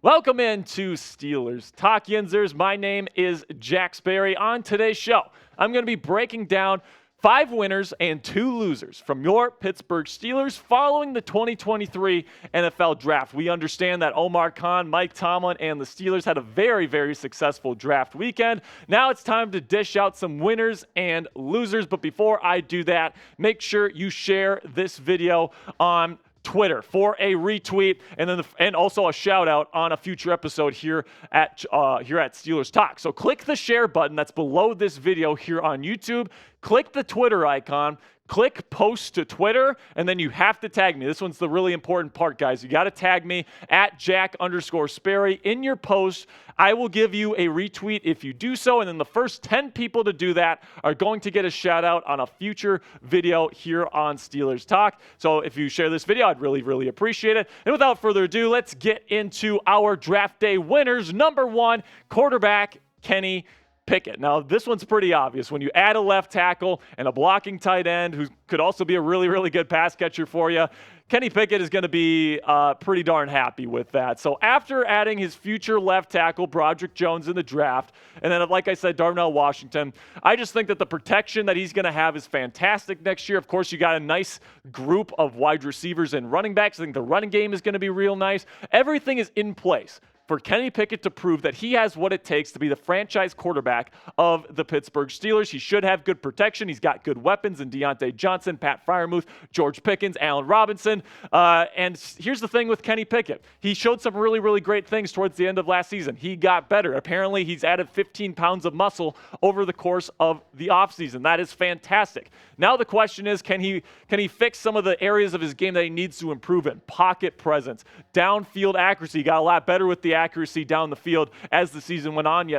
Welcome into Steelers Talk Yinzers. My name is Jack Sperry. On today's show, I'm going to be breaking down 5 winners and 2 losers from your Pittsburgh Steelers following the 2023 NFL Draft. We understand that Omar Khan, Mike Tomlin, and the Steelers had a very, very successful draft weekend. Now it's time to dish out some winners and losers. But before I do that, make sure you share this video on Twitter for a retweet, and also a shout out on a future episode here at Steelers Talk. So click the share button that's below this video here on YouTube. Click the Twitter icon. Click post to Twitter, and then you have to tag me. This one's the really important part, guys. You got to tag me at Jack_Sperry in your post. I will give you a retweet if you do so, and then the first 10 people to do that are going to get a shout out on a future video here on Steelers Talk. So if you share this video, I'd really, really appreciate it. And without further ado, let's get into our draft day winners. Number 1, quarterback Kenny Pickett. Now, this one's pretty obvious. When you add a left tackle and a blocking tight end who could also be a really, really good pass catcher for you, Kenny Pickett is going to be pretty darn happy with that. So after adding his future left tackle, Broderick Jones, in the draft, and then, like I said, Darnell Washington, I just think that the protection that he's going to have is fantastic next year. Of course, you got a nice group of wide receivers and running backs. I think the running game is going to be real nice. Everything is in place for Kenny Pickett to prove that he has what it takes to be the franchise quarterback of the Pittsburgh Steelers. He should have good protection. He's got good weapons in Deontay Johnson, Pat Freiermuth, George Pickens, Allen Robinson. And here's the thing with Kenny Pickett. He showed some really, really great things towards the end of last season. He got better. Apparently, he's added 15 pounds of muscle over the course of the offseason. That is fantastic. Now the question is, can he fix some of the areas of his game that he needs to improve in? Pocket presence, downfield accuracy. He got a lot better with the accuracy down the field as the season went on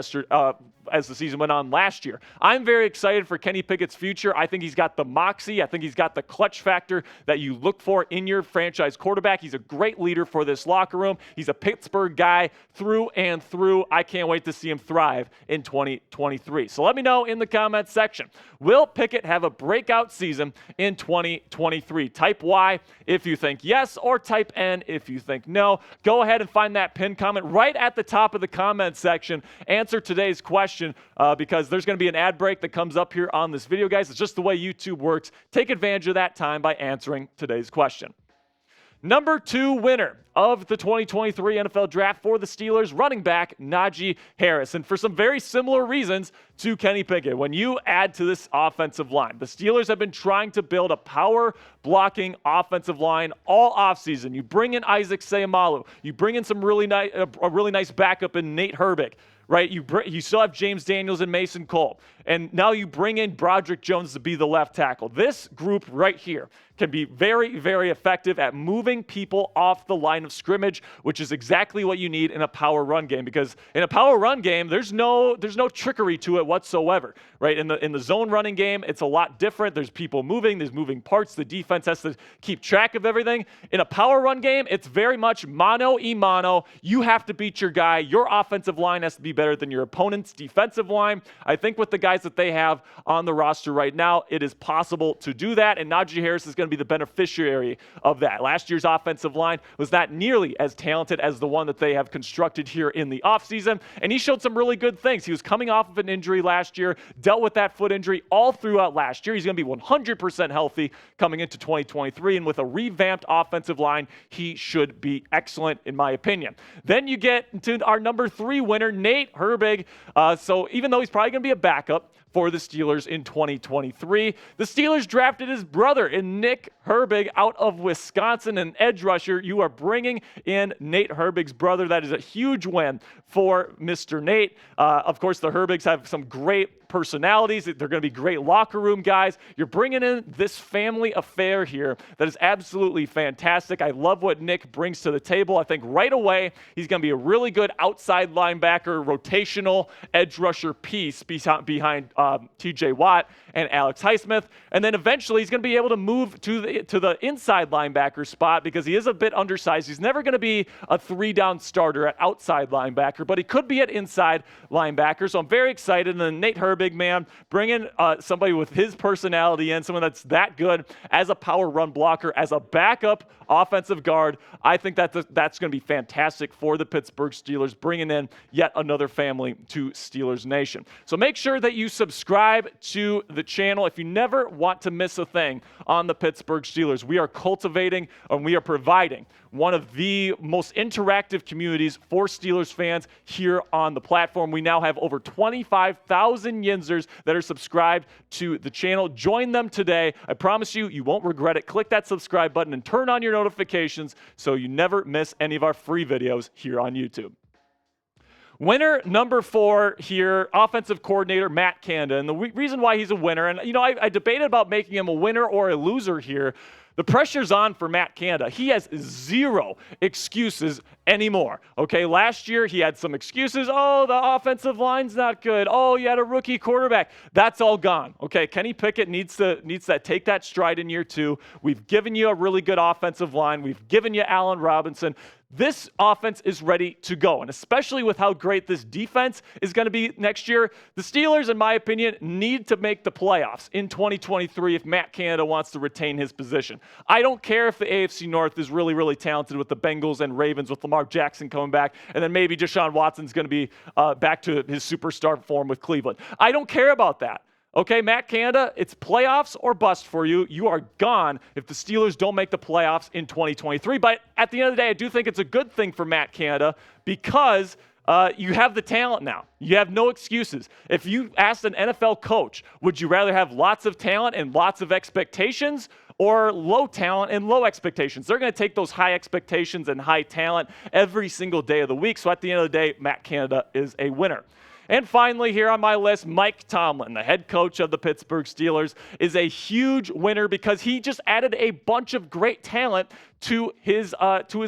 last year. I'm very excited for Kenny Pickett's future. I think he's got the moxie. I think he's got the clutch factor that you look for in your franchise quarterback. He's a great leader for this locker room. He's a Pittsburgh guy through and through. I can't wait to see him thrive in 2023. So let me know in the comments section. Will Pickett have a breakout season in 2023? Type Y if you think yes, or type N if you think no. Go ahead and find that pinned comment right at the top of the comment section. Answer today's question because there's going to be an ad break that comes up here on this video, guys. It's just the way YouTube works. Take advantage of that time by answering today's question. Number 2 winner of the 2023 NFL Draft for the Steelers, running back Najee Harris. And for some very similar reasons to Kenny Pickett, when you add to this offensive line, the Steelers have been trying to build a power blocking offensive line all offseason. You bring in Isaac Seumalo. You bring in some a really nice backup in Nate Herbig. Right, you still have James Daniels and Mason Cole, and now you bring in Broderick Jones to be the left tackle. This group right here can be very, very effective at moving people off the line of scrimmage, which is exactly what you need in a power run game. Because in a power run game, there's no trickery to it whatsoever. Right, in the zone running game, it's a lot different. There's people moving, there's moving parts. The defense has to keep track of everything. In a power run game, it's very much mano a mano. You have to beat your guy. Your offensive line has to be better than your opponent's defensive line. I think with the guys that they have on the roster right now, it is possible to do that, and Najee Harris is going to be the beneficiary of that. Last year's offensive line was not nearly as talented as the one that they have constructed here in the offseason, and he showed some really good things. He was coming off of an injury last year, dealt with that foot injury all throughout last year. He's going to be 100% healthy coming into 2023, and with a revamped offensive line, he should be excellent in my opinion. Then you get to our number 3 winner, Nate Herbig. So even though he's probably going to be a backup for the Steelers in 2023, the Steelers drafted his brother in Nick Herbig out of Wisconsin, an edge rusher. You are bringing in Nate Herbig's brother. That is a huge win for Mr. Nate. Of course, the Herbigs have some great personalities. They're going to be great locker room guys. You're bringing in this family affair here that is absolutely fantastic. I love what Nick brings to the table. I think right away he's going to be a really good outside linebacker, rotational edge rusher piece behind TJ Watt and Alex Highsmith. And then eventually he's going to be able to move to the inside linebacker spot because he is a bit undersized. He's never going to be a 3-down starter at outside linebacker, but he could be at inside linebacker. So I'm very excited. And then Nate Herbig, man, bringing somebody with his personality in, someone that's that good as a power run blocker, as a backup offensive guard. I think that's going to be fantastic for the Pittsburgh Steelers, bringing in yet another family to Steelers Nation. So make sure that you subscribe to the channel if you never want to miss a thing on the Pittsburgh Steelers. We are cultivating and we are providing one of the most interactive communities for Steelers fans here on the platform. We now have over 25,000 Yinzers that are subscribed to the channel. Join them today. I promise you, you won't regret it. Click that subscribe button and turn on your notifications so you never miss any of our free videos here on YouTube. Winner number 4 here, offensive coordinator Matt Canada. And the reason why he's a winner, and I debated about making him a winner or a loser here. The pressure's on for Matt Canada. He has 0 excuses anymore. Okay, last year he had some excuses. Oh, the offensive line's not good. Oh, you had a rookie quarterback. That's all gone. Okay, Kenny Pickett needs to take that stride in year 2. We've given you a really good offensive line. We've given you Allen Robinson. This offense is ready to go, and especially with how great this defense is going to be next year, the Steelers, in my opinion, need to make the playoffs in 2023 if Matt Canada wants to retain his position. I don't care if the AFC North is really, really talented with the Bengals and Ravens with Lamar Jackson coming back, and then maybe Deshaun Watson's going to be back to his superstar form with Cleveland. I don't care about that. Okay, Matt Canada, it's playoffs or bust for you. You are gone if the Steelers don't make the playoffs in 2023. But at the end of the day, I do think it's a good thing for Matt Canada because you have the talent now. You have no excuses. If you asked an NFL coach, would you rather have lots of talent and lots of expectations or low talent and low expectations? They're going to take those high expectations and high talent every single day of the week. So at the end of the day, Matt Canada is a winner. And finally, here on my list, Mike Tomlin, the head coach of the Pittsburgh Steelers, is a huge winner because he just added a bunch of great talent to his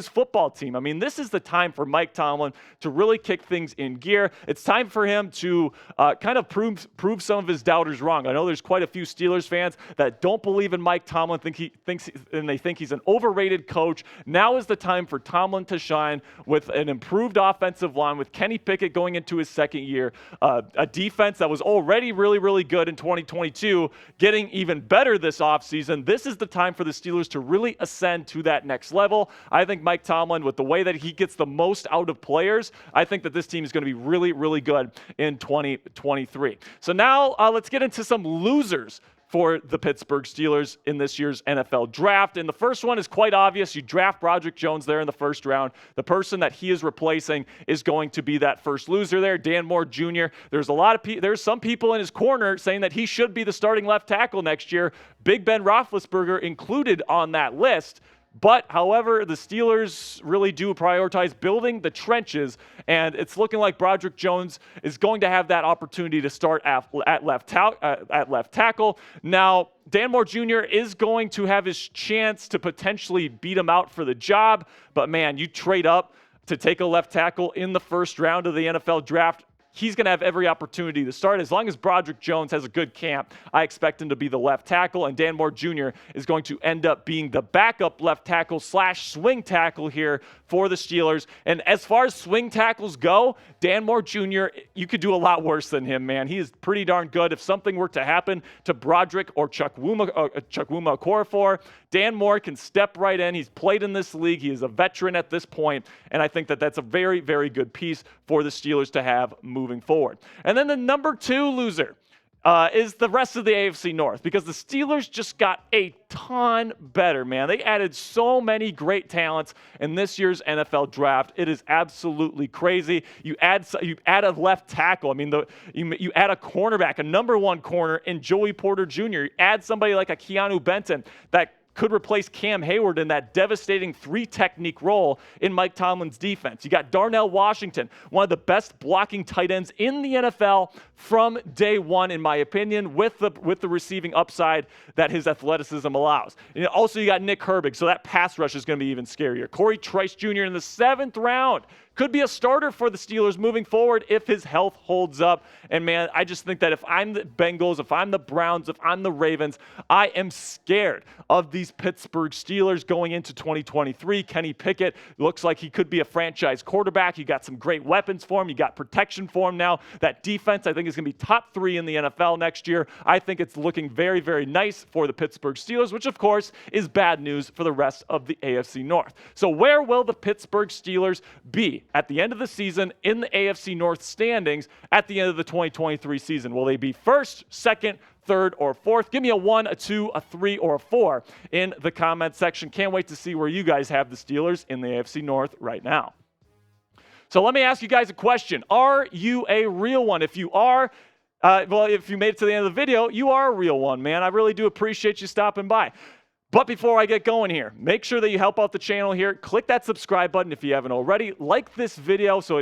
football team. I mean, this is the time for Mike Tomlin to really kick things in gear. It's time for him to kind of prove some of his doubters wrong. I know there's quite a few Steelers fans that don't believe in Mike Tomlin, they think he's an overrated coach. Now is the time for Tomlin to shine with an improved offensive line, with Kenny Pickett going into his second year, a defense that was already really, really good in 2022, getting even better this offseason. This is the time for the Steelers to really ascend to that next level. I think Mike Tomlin, with the way that he gets the most out of players, I think that this team is going to be really, really good in 2023. So now let's get into some losers for the Pittsburgh Steelers in this year's NFL draft. And the first one is quite obvious. You draft Broderick Jones there in the first round. The person that he is replacing is going to be that first loser there, Dan Moore Jr. There's some people in his corner saying that he should be the starting left tackle next year, Big Ben Roethlisberger included on that list. But, however, the Steelers really do prioritize building the trenches, and it's looking like Broderick Jones is going to have that opportunity to start at left tackle. Now, Dan Moore Jr. is going to have his chance to potentially beat him out for the job, but, man, you trade up to take a left tackle in the first round of the NFL draft. He's going to have every opportunity to start. As long as Broderick Jones has a good camp, I expect him to be the left tackle, and Dan Moore Jr. is going to end up being the backup left tackle / swing tackle here for the Steelers. And as far as swing tackles go, Dan Moore Jr., you could do a lot worse than him, man. He is pretty darn good. If something were to happen to Broderick or Chukwuma Okorafor, Dan Moore can step right in. He's played in this league. He is a veteran at this point, and I think that that's a very, very good piece for the Steelers to have moving forward. And then the number 2 loser is the rest of the AFC North, because the Steelers just got a ton better, man. They added so many great talents in this year's NFL draft. It is absolutely crazy. You add a left tackle. I mean, you add a cornerback, a number 1 corner in Joey Porter Jr. You add somebody like a Keeanu Benton that could replace Cam Heyward in that devastating 3-technique role in Mike Tomlin's defense. You got Darnell Washington, one of the best blocking tight ends in the NFL from day one, in my opinion, with the receiving upside that his athleticism allows. And also, you got Nick Herbig, so that pass rush is going to be even scarier. Corey Trice Jr. in the 7th round could be a starter for the Steelers moving forward if his health holds up. And man, I just think that if I'm the Bengals, if I'm the Browns, if I'm the Ravens, I am scared of these Pittsburgh Steelers going into 2023. Kenny Pickett looks like he could be a franchise quarterback. You got some great weapons for him. You got protection for him now. That defense, I think, is going to be top 3 in the NFL next year. I think it's looking very, very nice for the Pittsburgh Steelers, which of course is bad news for the rest of the AFC North. So where will the Pittsburgh Steelers be at the end of the season in the AFC North standings at the end of the 2023 season? Will they be first, second, third, or fourth? Give me a 1, a 2, a 3, or a 4 in the comment section. Can't wait to see where you guys have the Steelers in the AFC North right now. So let me ask you guys a question. Are you a real one? If you are, well, if you made it to the end of the video, you are a real one, man. I really do appreciate you stopping by. But before I get going here, make sure that you help out the channel here. Click that subscribe button if you haven't already. Like this video so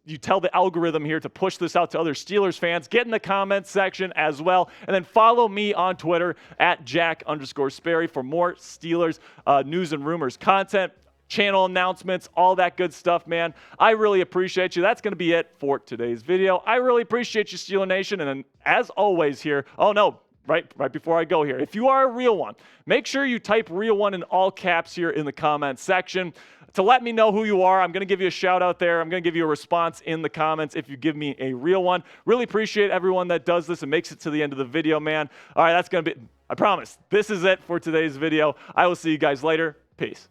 you tell the algorithm here to push this out to other Steelers fans. Get in the comments section as well. And then follow me on Twitter at Jack_Sperry for more Steelers news and rumors content, channel announcements, all that good stuff, man. I really appreciate you. That's going to be it for today's video. I really appreciate you, Steeler Nation. And then, as always here, oh no, right before I go here, if you are a real one, make sure you type real one in all caps here in the comments section to let me know who you are. I'm going to give you a shout out there. I'm going to give you a response in the comments if you give me a real one. Really appreciate everyone that does this and makes it to the end of the video, man. All right, that's going to be, I promise, this is it for today's video. I will see you guys later. Peace.